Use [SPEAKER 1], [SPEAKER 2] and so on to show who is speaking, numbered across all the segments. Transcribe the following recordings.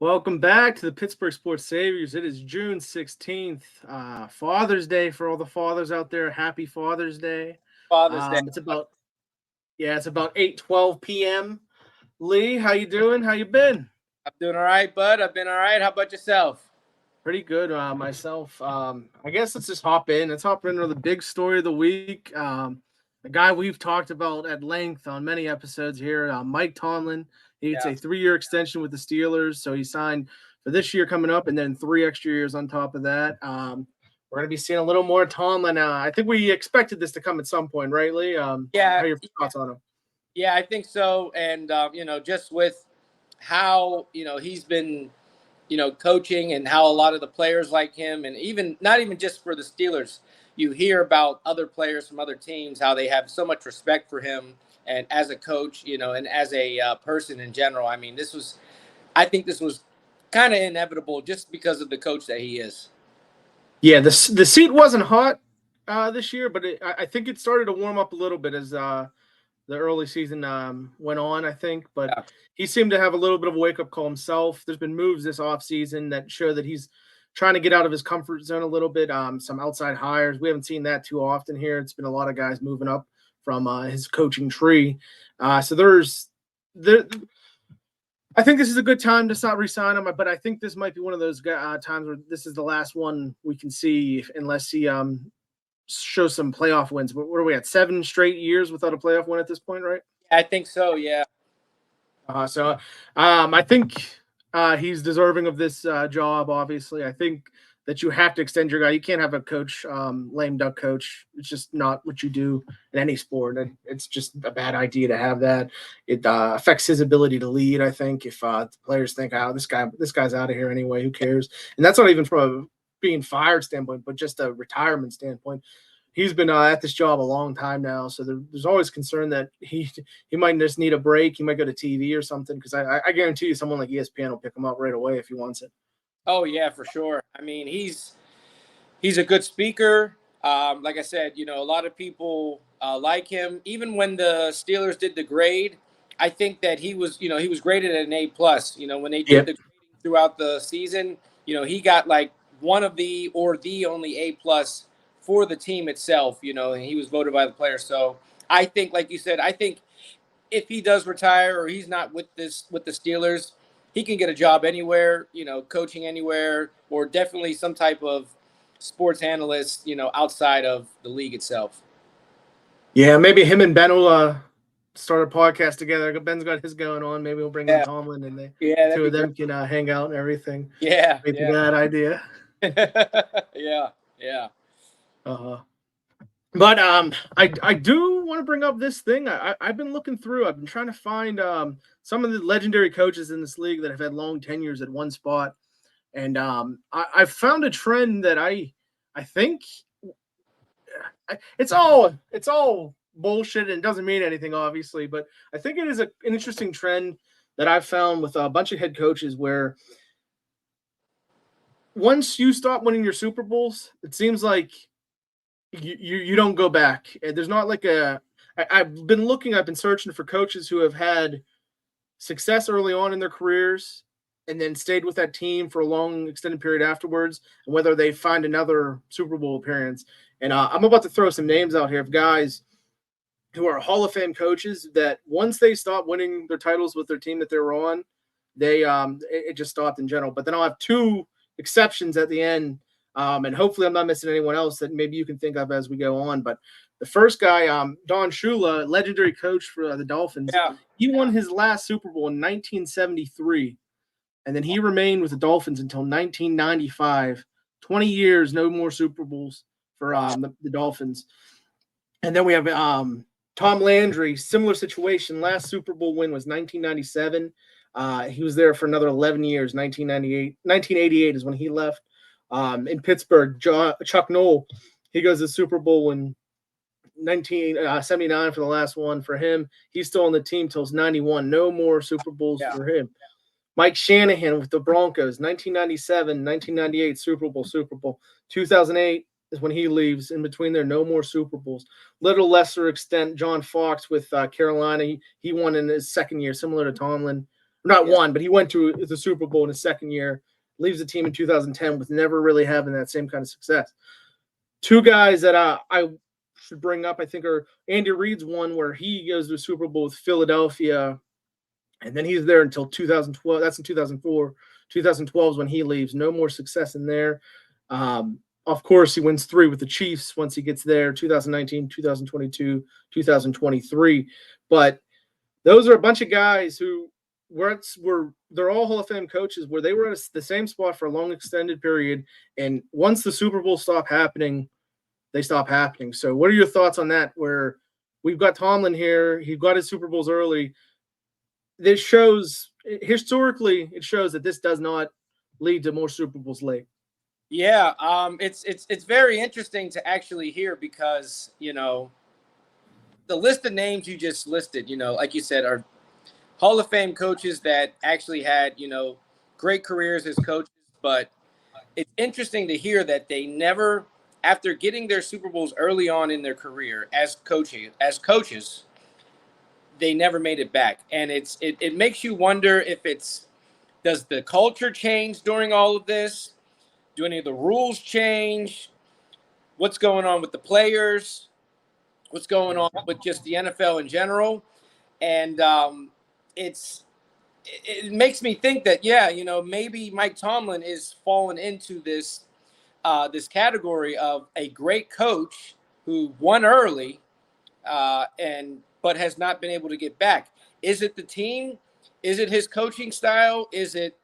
[SPEAKER 1] Welcome back to the Pittsburgh Sports Saviors. It is June 16th, Father's Day for all the fathers out there. Happy Father's Day.
[SPEAKER 2] Father's Day.
[SPEAKER 1] It's about 8:12 p.m. Lee, how you doing? How you been?
[SPEAKER 2] I'm doing all right, bud. I've been all right. How about yourself?
[SPEAKER 1] Pretty good myself. I guess let's just hop in. Let's hop into the big story of the week. A guy we've talked about at length on many episodes here, Mike Tomlin. He gets
[SPEAKER 2] Yeah.
[SPEAKER 1] a 3-year extension with the Steelers, so he signed for this year coming up, and then 3 extra years on top of that. We're going to be seeing a little more Tomlin. I think we expected this to come at some point, right, Lee? How
[SPEAKER 2] Yeah,
[SPEAKER 1] are your thoughts on him?
[SPEAKER 2] yeah, I think so. And just with how he's been coaching and how a lot of the players like him, and even not even just for the Steelers, you hear about other players from other teams how they have so much respect for him and as a coach, and as a person in general. I mean, I think this was kind of inevitable just because of the coach that he is.
[SPEAKER 1] Yeah, the seat wasn't hot this year, but I think it started to warm up a little bit as the early season went on, I think. But
[SPEAKER 2] Yeah.
[SPEAKER 1] he seemed to have a little bit of a wake up call himself. There's been moves this offseason that show that he's trying to get out of his comfort zone a little bit. Some outside hires. We haven't seen that too often here. It's been a lot of guys moving up from his coaching tree. So there. I think this is a good time to stop re-sign him, but I think this might be one of those times where this is the last one we can see, unless he shows some playoff wins. What are we at? 7 straight years without a playoff win at this point, right?
[SPEAKER 2] I think so. Yeah.
[SPEAKER 1] I think he's deserving of this job. Obviously, I think that you have to extend your guy. You can't have a coach, lame duck coach. It's just not what you do in any sport. And it's just a bad idea to have that. It affects his ability to lead. I think if the players think, "Oh, this guy's out of here anyway. Who cares?" And that's not even from a being fired standpoint, but just a retirement standpoint. He's been at this job a long time now, so there's always concern that he might just need a break. He might go to TV or something, because I guarantee you someone like ESPN will pick him up right away if he wants it.
[SPEAKER 2] Oh yeah, for sure. I mean, he's a good speaker. Like I said, a lot of people like him. Even when the Steelers did the grade, I think that he was graded at an A+. When they did
[SPEAKER 1] Yep.
[SPEAKER 2] the grading throughout the season, he got like one of the or the only A+ for the team itself. And he was voted by the players. So I think, like you said, I think if he does retire or he's not with the Steelers, he can get a job anywhere, coaching anywhere, or definitely some type of sports analyst, outside of the league itself.
[SPEAKER 1] Yeah, maybe him and Ben will start a podcast together. Ben's got his going on. Maybe we'll bring in
[SPEAKER 2] Yeah.
[SPEAKER 1] Tomlin, and
[SPEAKER 2] Yeah,
[SPEAKER 1] the
[SPEAKER 2] that'd
[SPEAKER 1] two
[SPEAKER 2] be
[SPEAKER 1] of them
[SPEAKER 2] great.
[SPEAKER 1] can hang out and everything.
[SPEAKER 2] Yeah,
[SPEAKER 1] Maybe
[SPEAKER 2] yeah.
[SPEAKER 1] that idea.
[SPEAKER 2] Yeah, yeah.
[SPEAKER 1] Uh-huh. But I do want to bring up this thing. I've been looking through. I've been trying to find some of the legendary coaches in this league that have had long tenures at one spot, and I've found a trend that I think it's all bullshit and doesn't mean anything, obviously. But I think it is an interesting trend that I've found with a bunch of head coaches where once you stop winning your Super Bowls, it seems like you don't go back. There's not like I've been searching for coaches who have had success early on in their careers and then stayed with that team for a long extended period afterwards, and whether they find another Super Bowl appearance. And I'm about to throw some names out here of guys who are Hall of Fame coaches that once they stop winning their titles with their team that they were on, it just stopped in general. But then I'll have 2 exceptions at the end. And hopefully I'm not missing anyone else that maybe you can think of as we go on. But the first guy, Don Shula, legendary coach for the Dolphins,
[SPEAKER 2] Yeah.
[SPEAKER 1] he won his last Super Bowl in 1973. And then he remained with the Dolphins until 1995. 20 years, no more Super Bowls for the Dolphins. And then we have Tom Landry, similar situation. Last Super Bowl win was 1997. He was there for another 11 years. 1988 is when he left. In Pittsburgh, Chuck Noll, he goes to the Super Bowl in 1979 for the last one for him. He's still on the team till 91. No more Super Bowls for him. Mike Shanahan with the Broncos, 1997, 1998 Super Bowl. 2008 is when he leaves. In between there, no more Super Bowls. Little lesser extent, John Fox with Carolina. He won in his second year, similar to Tomlin. Not
[SPEAKER 2] Yeah.
[SPEAKER 1] one, but he went to the Super Bowl in his second year, leaves the team in 2010 with never really having that same kind of success. Two guys that I should bring up, I think, are Andy Reid's one where he goes to the Super Bowl with Philadelphia, and then he's there until 2012. That's in 2004. 2012 is when he leaves. No more success in there. Of course, he wins 3 with the Chiefs once he gets there, 2019, 2022, 2023. But those are a bunch of guys who were they're all Hall of Fame coaches where they were at the same spot for a long extended period, and once the Super Bowl stopped happening, they stop happening. So what are your thoughts on that? Where we've got Tomlin here, he got his Super Bowls early. This shows historically, it shows that this does not lead to more Super Bowls late.
[SPEAKER 2] Yeah, it's very interesting to actually hear because the list of names you just listed, like you said, are Hall of Fame coaches that actually had great careers as coaches. But it's interesting to hear that they never, after getting their Super Bowls early on in their career as coaches, they never made it back. And it makes you wonder if does the culture change during all of this? Do any of the rules change? What's going on with the players? What's going on with just the NFL in general? And it makes me think that maybe Mike Tomlin is falling into this category of a great coach who won early but has not been able to get back. Is it the team? Is it his coaching style? Is it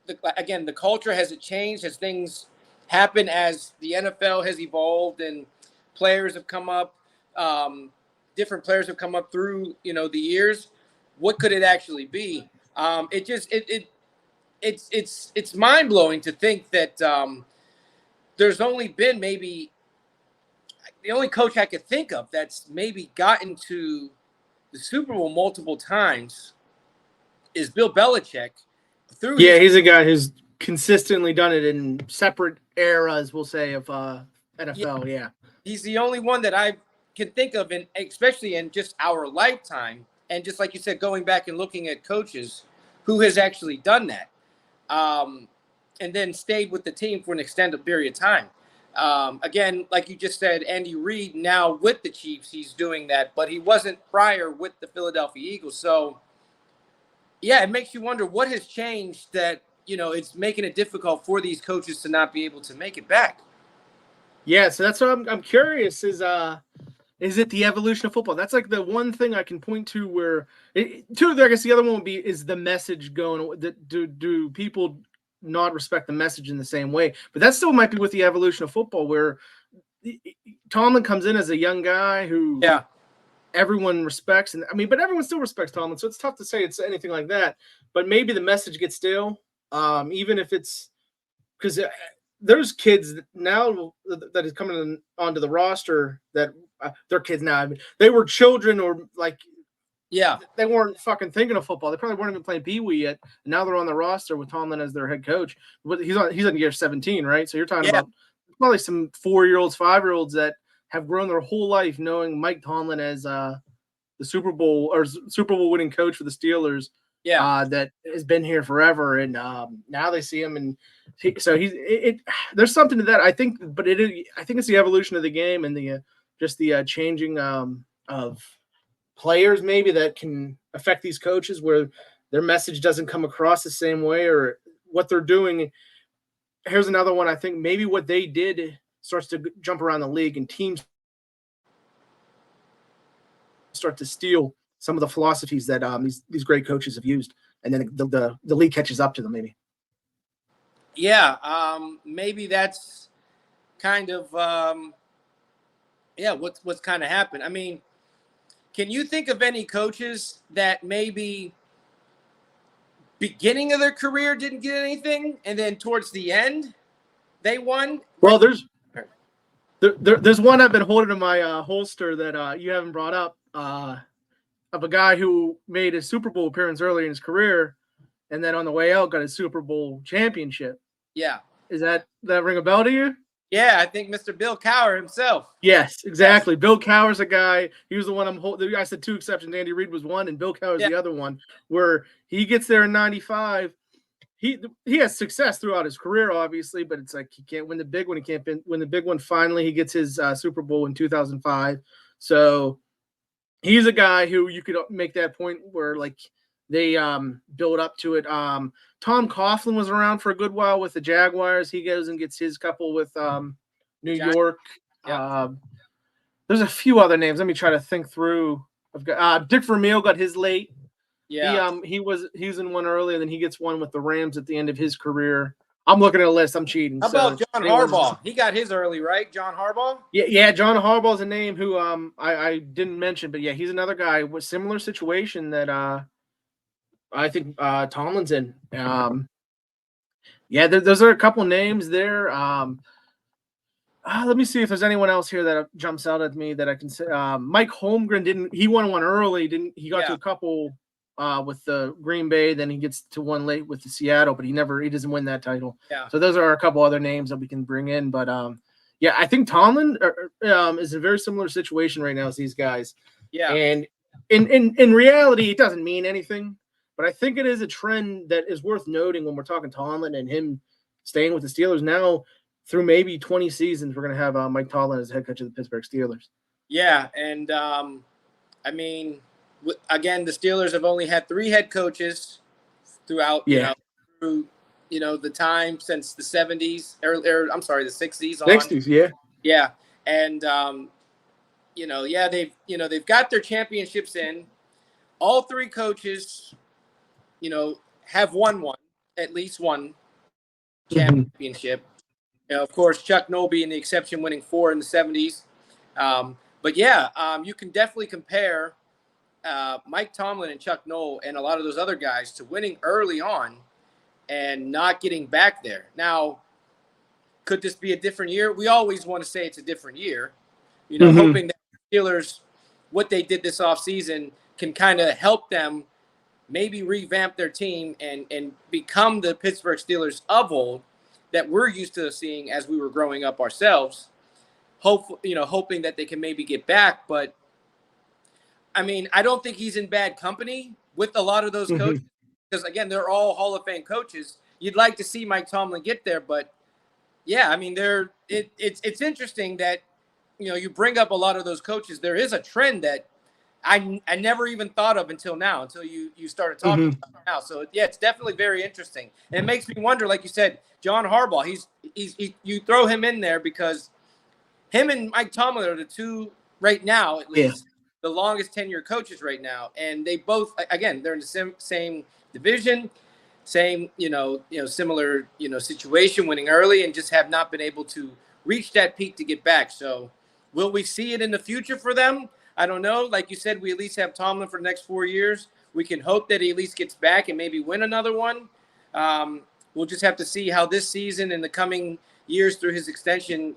[SPEAKER 2] the culture? Has it changed? Has things happened as the NFL has evolved and players have come up? Different players have come up through the years. What could it actually be? It's mind blowing to think that there's only been maybe the only coach I could think of that's maybe gotten to the Super Bowl multiple times is Bill Belichick.
[SPEAKER 1] Yeah, he's a guy who's consistently done it in separate eras, we'll say, of NFL. Yeah.
[SPEAKER 2] He's the only one that I can think of, and especially in just our lifetime. And just like you said, going back and looking at coaches who has actually done that, and then stayed with the team for an extended period of time. Again, like you just said, Andy Reid now with the Chiefs, he's doing that, but he wasn't prior with the Philadelphia Eagles. So, yeah, it makes you wonder what has changed that, it's making it difficult for these coaches to not be able to make it back.
[SPEAKER 1] Yeah, so that's what I'm curious is it the evolution of football? That's like the one thing I can point to where I guess the other one would be is the message going. Do people not respect the message in the same way? But that still might be with the evolution of football where Tomlin comes in as a young guy who everyone respects, and but everyone still respects Tomlin, so it's tough to say it's anything like that. But maybe the message gets stale, even if it's because there's kids now that is coming onto the roster that they're kids now. I mean, they were children or they weren't fucking thinking of football. They probably weren't even playing Pee Wee yet. And now they're on the roster with Tomlin as their head coach. But he's in year 17, right? So you're talking about probably some 4-year-olds, 5-year-olds that have grown their whole life knowing Mike Tomlin as the Super Bowl winning coach for the Steelers. That has been here forever, and now they see him, and so there's something to that. I think, but I think it's the evolution of the game and the changing of players maybe that can affect these coaches where their message doesn't come across the same way or what they're doing. Here's another one. I think maybe what they did starts to jump around the league and teams start to steal some of the philosophies that these great coaches have used, and then the league catches up to them maybe.
[SPEAKER 2] Yeah, maybe that's kind of what's kind of happened. I mean, can you think of any coaches that maybe beginning of their career didn't get anything, and then towards the end they won?
[SPEAKER 1] Well, there's one I've been holding in my holster that you haven't brought up. Of a guy who made a Super Bowl appearance early in his career, and then on the way out got a Super Bowl championship.
[SPEAKER 2] Yeah.
[SPEAKER 1] Is that ring a bell to you?
[SPEAKER 2] Yeah, I think Mr. Bill Cowher himself.
[SPEAKER 1] Yes, exactly. Yes. Bill Cowher's a guy. He was the one I'm holding. I said two exceptions. Andy Reid was one, and Bill Cowher's the other one. Where he gets there in '95. He has success throughout his career, obviously, but it's like he can't win the big one. He can't win the big one. Finally, he gets his Super Bowl in 2005. So he's a guy who you could make that point where like they build up to it. Tom Coughlin was around for a good while with the Jaguars. He goes and gets his couple with New York. Yep. There's a few other names. Let me try to think through. I've got Dick Vermeil got his late.
[SPEAKER 2] Yeah.
[SPEAKER 1] He was in one earlier, then he gets one with the Rams at the end of his career. I'm looking at a list. I'm cheating.
[SPEAKER 2] How about John Harbaugh? He got his early, right? John Harbaugh?
[SPEAKER 1] Yeah. John Harbaugh's a name who I didn't mention, but yeah, he's another guy with similar situation that I think Tomlin's in. Yeah, those are a couple names there. Let me see if there's anyone else here that jumps out at me that I can say. Mike Holmgren he won one early. He got to a couple with the Green Bay, then he gets to one late with the Seattle, but he doesn't win that title.
[SPEAKER 2] Yeah.
[SPEAKER 1] So those are a couple other names that we can bring in, but yeah, I think Tomlin is in a very similar situation right now as these guys.
[SPEAKER 2] Yeah.
[SPEAKER 1] And in reality, it doesn't mean anything, but I think it is a trend that is worth noting when we're talking Tomlin and him staying with the Steelers now. Through maybe 20 seasons, we're going to have Mike Tomlin as head coach of the Pittsburgh Steelers.
[SPEAKER 2] Yeah, and I mean, again, the Steelers have only had 3 head coaches throughout, through the time since the 70s, or I'm sorry, the 60s on.
[SPEAKER 1] 60s, yeah.
[SPEAKER 2] Yeah, and they've got their championships in. All 3 coaches, have won at least one championship. Mm-hmm. Of course, Chuck Noll being the exception, winning 4 in the 70s. But yeah, you can definitely compare Mike Tomlin and Chuck Noll and a lot of those other guys to winning early on and not getting back there. Now, could this be a different year? We always want to say it's a different year. Hoping that the Steelers, what they did this offseason, can kind of help them maybe revamp their team and become the Pittsburgh Steelers of old that we're used to seeing as we were growing up ourselves, hoping that they can maybe get back. But, I mean, I don't think he's in bad company with a lot of those coaches because, again, they're all Hall of Fame coaches. You'd like to see Mike Tomlin get there, but, yeah, I mean, it's interesting that, you bring up a lot of those coaches. There is a trend that I never even thought of until you started talking about it now. So, yeah, it's definitely very interesting. And it makes me wonder, like you said, John Harbaugh, you throw him in there because him and Mike Tomlin are the 2 right now, at least, the longest tenure coaches right now. And they both, again, they're in the same division, same, similar, situation, winning early and just have not been able to reach that peak to get back. So will we see it in the future for them? I don't know. Like you said, we at least have Tomlin for the next 4 years. We can hope that he at least gets back and maybe win another one. We'll just have to see how this season and the coming years through his extension,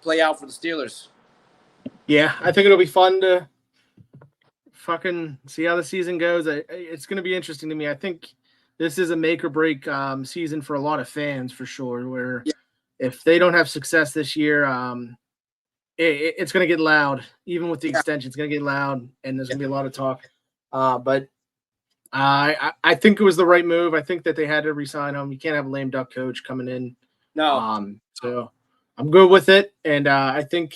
[SPEAKER 2] play out for the Steelers.
[SPEAKER 1] Yeah, I think it'll be fun to fucking see how the season goes. It's going to be interesting to me. I think this is a make or break season for a lot of fans for sure, where if they don't have success this year, it's going to get loud. Even with the extension, it's going to get loud, and there's going to be a lot of talk. But I think it was the right move. I think that they had to re-sign him. You can't have a lame duck coach coming in.
[SPEAKER 2] No.
[SPEAKER 1] So I'm good with it, and I think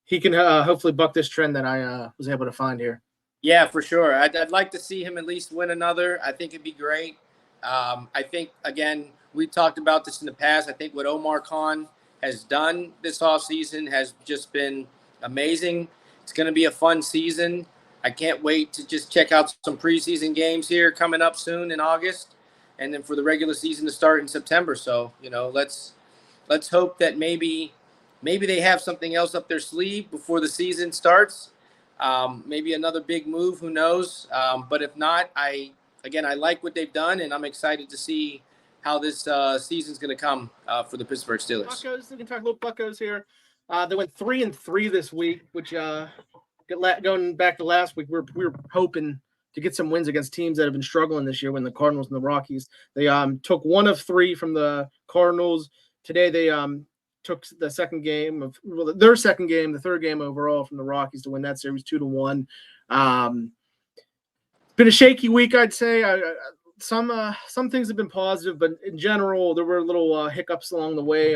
[SPEAKER 1] he can hopefully buck this trend that I was able to find here.
[SPEAKER 2] Yeah, for sure. I'd like to see him at least win another. I think it'd be great. I think, again, we talked about this in the past. I think what Omar Khan has done this offseason has just been amazing. It's going to be a fun season. I can't wait to just check out some preseason games here coming up soon in August, and then for the regular season to start in September. So, let's hope that maybe they have something else up their sleeve before the season starts. Maybe another big move, who knows? But if not, I like what they've done, and I'm excited to see how this season's going to come for the Pittsburgh Steelers.
[SPEAKER 1] Buccos, we can talk a little Buccos here. They went 3-3 this week, which going back to last week, we were hoping to get some wins against teams that have been struggling this year. When the Cardinals and the Rockies, they took 1 of 3 from the Cardinals. Today they took the second game of their second game, the third game overall from the Rockies to win that series 2-1. Been a shaky week, I'd say. Some things have been positive, but in general, there were little hiccups along the way.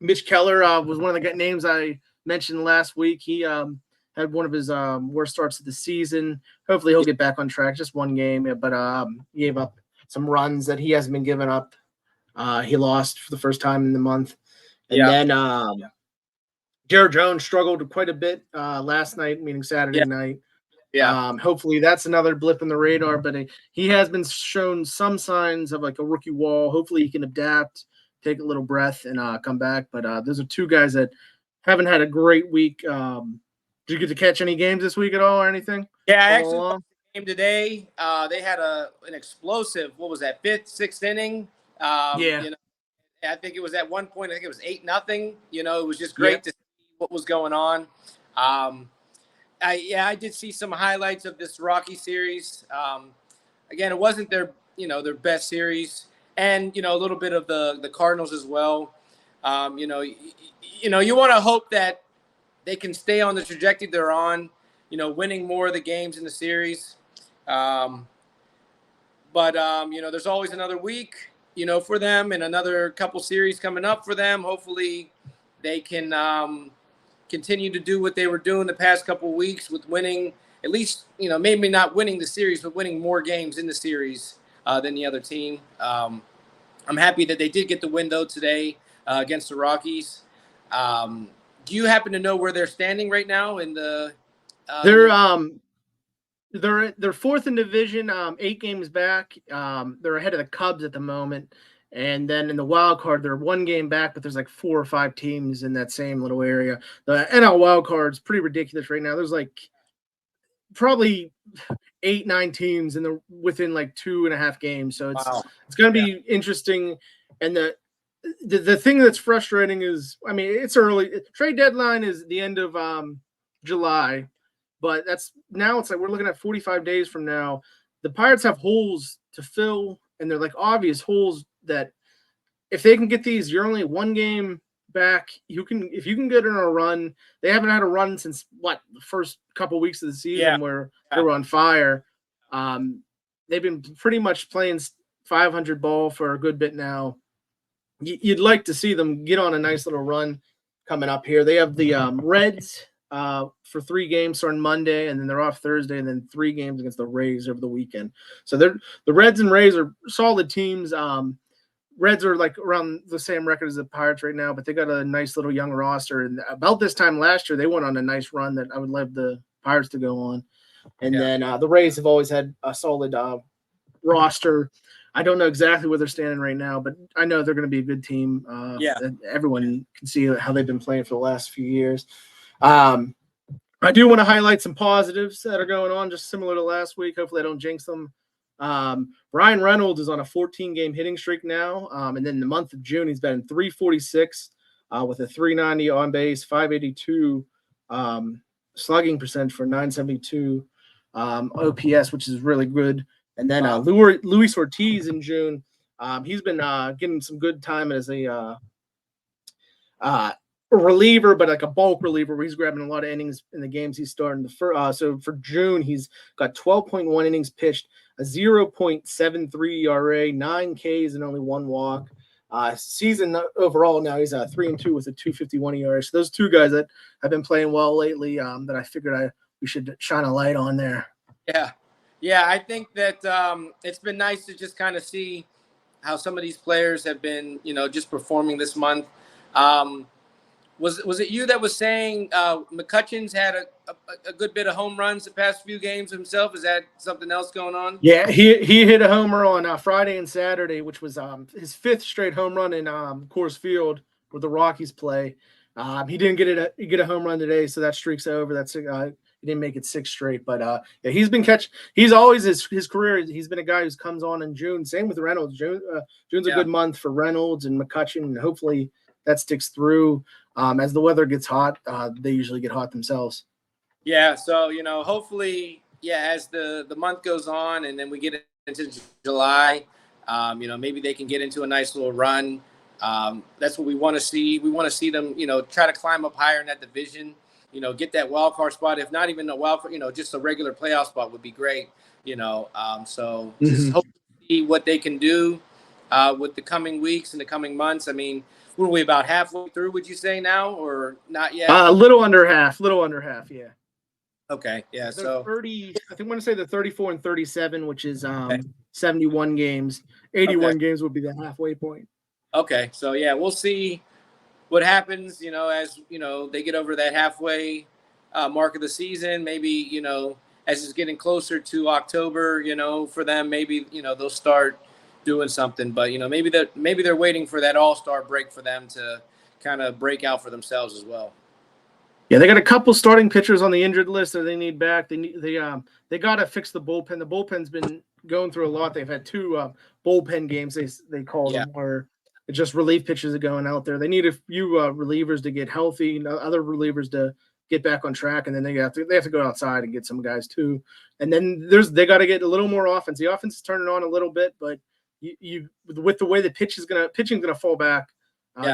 [SPEAKER 1] Mitch Keller was one of the names I mentioned last week. He had one of his worst starts of the season. Hopefully, he'll get back on track. Just one game, but he gave up some runs that he hasn't been giving up. He lost for the first time in the month. And then Jared Jones struggled quite a bit last night, meaning Saturday night. Hopefully that's another blip in the radar, but he has been shown some signs of like a rookie wall. Hopefully he can adapt, take a little breath, and come back. But those are two guys that haven't had a great week. Did you get to catch any games this week at all or anything?
[SPEAKER 2] Yeah, I actually watched the game today. They had an explosive, what was that, fifth, sixth inning? You know, I think it was at one point, I think it was 8-0. You know, it was just great to see what was going on. I did see some highlights of this Rocky series. Again, it wasn't their best series, and a little bit of the Cardinals as well. You want to hope that they can stay on the trajectory they're on. Winning more of the games in the series. But there's always another week, for them, and another couple series coming up for them. Hopefully, they can continue to do what they were doing the past couple of weeks with winning, at least, maybe not winning the series, but winning more games in the series than the other team. I'm happy that they did get the win, though, today against the Rockies. Do you happen to know where they're standing right now in the
[SPEAKER 1] They're fourth in division, 8 games back. They're ahead of the Cubs at the moment. And then in the wild card, they're 1 game back, but there's like 4 or 5 teams in that same little area. The NL wild card is pretty ridiculous right now. There's like probably 8, 9 teams within like 2.5 games. So it's going to be interesting. And the thing that's frustrating is, I mean, it's early. Trade deadline is the end of July, but it's like we're looking at 45 days from now. The Pirates have holes to fill, and they're like obvious holes that if they can get these, you're only 1 game back. If you can get in a run. They haven't had a run since the first couple weeks of the season where they were on fire. They've been pretty much playing 500 ball for a good bit now. You'd like to see them get on a nice little run coming up here. They have the Reds for 3 games starting Monday, and then they're off Thursday, and then 3 games against the Rays over the weekend. So the Reds and Rays are solid teams. Reds are like around the same record as the Pirates right now, but they got a nice little young roster. And about this time last year, they went on a nice run that I would love the Pirates to go on. And then the Rays have always had a solid roster. I don't know exactly where they're standing right now, but I know they're going to be a good team. Everyone can see how they've been playing for the last few years. I do want to highlight some positives that are going on, just similar to last week. Hopefully I don't jinx them. Ryan Reynolds is on a 14-game hitting streak now. And then in the month of June, he's been 346 with a 390 on base, 582 slugging percentage for 972 OPS, which is really good. And then Luis Ortiz in June, he's been getting some good time as a reliever, but like a bulk reliever where he's grabbing a lot of innings in the games he's starting. So for June, he's got 12.1 innings pitched, a 0.73 ERA, 9 Ks, and only 1 walk. Season overall now he's 3-2 with a 2.51 ERA. So those 2 guys that have been playing well lately that I figured we should shine a light on there.
[SPEAKER 2] Yeah, I think that it's been nice to just kind of see how some of these players have been, just performing this month. Was it you that was saying McCutcheon's had a good bit of home runs the past few games himself? Is that something else going on?
[SPEAKER 1] Yeah, he hit a homer on Friday and Saturday, which was his 5th straight home run in Coors Field where the Rockies play. He didn't get a home run today, so that streak's over. That's he didn't make it 6 straight, but he's been catching. He's always his career. He's been a guy who comes on in June. Same with Reynolds. June's a good month for Reynolds and McCutcheon, and hopefully that sticks through. As the weather gets hot, they usually get hot themselves.
[SPEAKER 2] Yeah, so hopefully, as the month goes on and then we get into July, maybe they can get into a nice little run. That's what we want to see. We want to see them, try to climb up higher in that division. Get that wild card spot. If not even a wild card, just a regular playoff spot would be great. So just hope to see what they can do with the coming weeks and the coming months. I mean, what are we about halfway through? Would you say now, or not yet?
[SPEAKER 1] A little under half. Yeah.
[SPEAKER 2] Okay, yeah.
[SPEAKER 1] They're
[SPEAKER 2] So
[SPEAKER 1] 30. I think I'm going to say they're 34 and 37, which is
[SPEAKER 2] okay.
[SPEAKER 1] 71 games. 81 games would be the halfway point.
[SPEAKER 2] Okay, so yeah, we'll see what happens. As they get over that halfway mark of the season. Maybe as it's getting closer to October, for them, maybe they'll start doing something. But maybe they're waiting for that All-Star break for them to kind of break out for themselves as well.
[SPEAKER 1] Yeah, they got a couple starting pitchers on the injured list that they need back. They got to fix the bullpen. The bullpen's been going through a lot. They've had two bullpen games. They call them, where it's just relief pitchers are going out there. They need a few relievers to get healthy, other relievers to get back on track, and then they have to go outside and get some guys too. And then they got to get a little more offense. The offense is turning on a little bit, but you with the way the pitching's gonna fall back,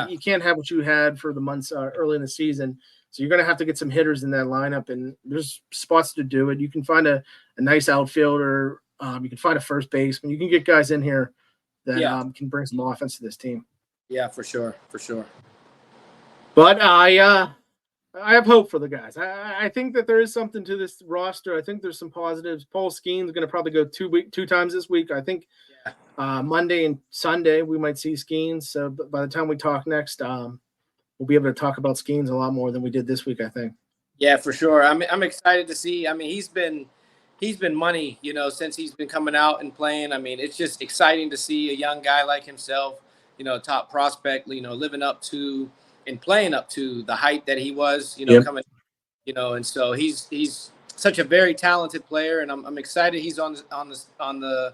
[SPEAKER 1] you can't have what you had for the months early in the season. So you're going to have to get some hitters in that lineup, and there's spots to do it. You can find a nice outfielder. You can find a first baseman. You can get guys in here that can bring some offense to this team.
[SPEAKER 2] Yeah, for sure.
[SPEAKER 1] But I have hope for the guys. I think that there is something to this roster. I think there's some positives. Paul Skeens going to probably go two times this week. I think Monday and Sunday we might see Skeens. So by the time we talk next, we'll be able to talk about Skeens a lot more than we did this week, I think.
[SPEAKER 2] Yeah, for sure. I'm excited to see. I mean, he's been money, since he's been coming out and playing. I mean, it's just exciting to see a young guy like himself, top prospect, living up to and playing up to the height that he was, coming, and so he's such a very talented player, and I'm excited he's on the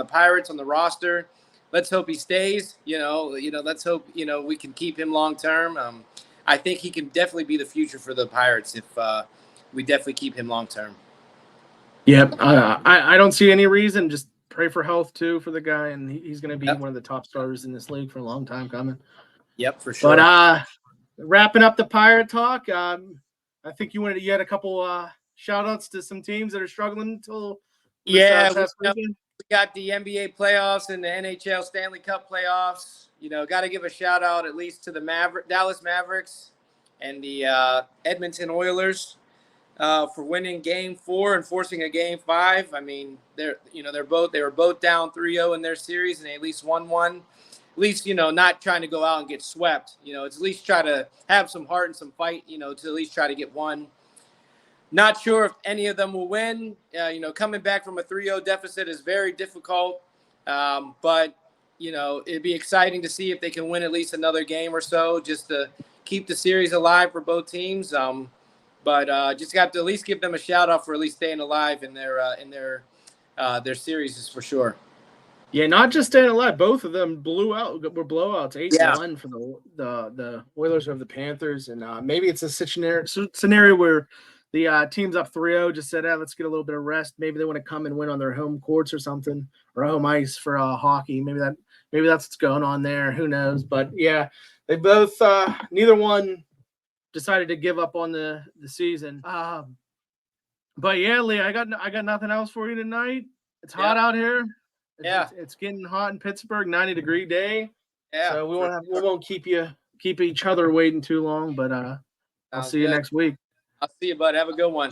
[SPEAKER 2] Pirates on the roster. Let's hope he stays. Let's hope we can keep him long term. I think he can definitely be the future for the Pirates if we definitely keep him long term.
[SPEAKER 1] Yeah, I don't see any reason. Just pray for health too for the guy, and he's going to be one of the top starters in this league for a long time coming.
[SPEAKER 2] Yep, for sure.
[SPEAKER 1] But wrapping up the Pirate talk, I think you had a couple shout outs to some teams that are struggling until
[SPEAKER 2] we got the NBA playoffs and the NHL Stanley Cup playoffs. Got to give a shout out at least to the Dallas Mavericks and the Edmonton Oilers for winning Game 4 and forcing a Game 5. I mean, they were both down 3-0 in their series, and they at least won one. At least not trying to go out and get swept. It's at least try to have some heart and some fight. To at least try to get one. Not sure if any of them will win. Coming back from a 3-0 deficit is very difficult. But, it'd be exciting to see if they can win at least another game or so just to keep the series alive for both teams. But just got to at least give them a shout out for at least staying alive in their series for sure.
[SPEAKER 1] Yeah, not just staying alive. Both of them were blowouts, 8-1 for the Oilers of the Panthers. And maybe it's a scenario where the team's up 3-0, just said, let's get a little bit of rest. Maybe they want to come and win on their home courts or something, or home ice for hockey. Maybe that's what's going on there. Who knows? But yeah, they both neither one decided to give up on the season. But yeah, Lee, I got nothing else for you tonight. It's hot out here. It's getting hot in Pittsburgh, 90-degree day. Yeah. So we won't keep each other waiting too long. But I'll see you next week.
[SPEAKER 2] I'll see you, bud. Have a good one.